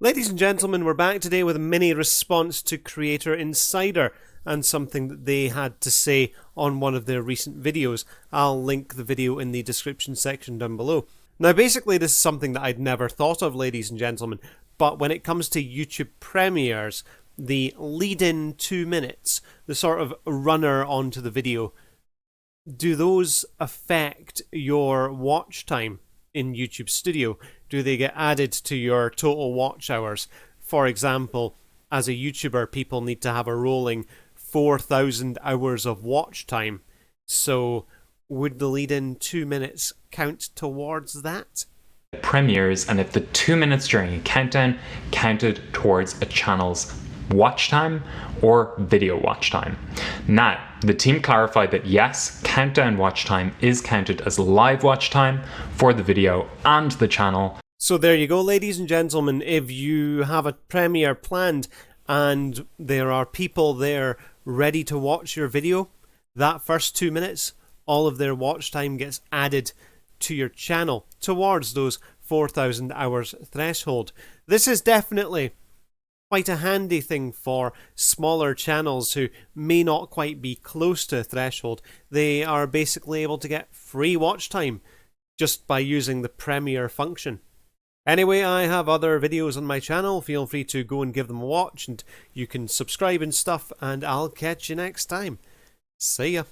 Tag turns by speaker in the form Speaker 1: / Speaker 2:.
Speaker 1: Ladies and gentlemen, we're back today with a mini response to Creator Insider and something that they had to say on one of their recent videos. I'll link the video in the description section down below. Now basically this is something that I'd never thought of, ladies and gentlemen, but when it comes to YouTube premieres, the lead-in 2 minutes, the sort of runner onto the video, do those affect your watch time in YouTube Studio? Do they get added to your total watch hours? For example, as a YouTuber, people need to have a rolling 4,000 hours of watch time. So would the lead-in 2 minutes count towards that?
Speaker 2: Premieres, and if the 2 minutes during a countdown counted towards a channel's watch time or video watch time. Now, the team clarified that yes, countdown watch time is counted as live watch time for the video and the channel.
Speaker 1: So there you go, ladies and gentlemen. If you have a premiere planned and there are people there ready to watch your video, that first 2 minutes, all of their watch time gets added to your channel towards those 4,000 hours threshold. This is definitely quite a handy thing for smaller channels who may not quite be close to a threshold. They are basically able to get free watch time just by using the premiere function. Anyway, I have other videos on my channel. Feel free to go and give them a watch, and you can subscribe and stuff, and I'll catch you next time. See ya.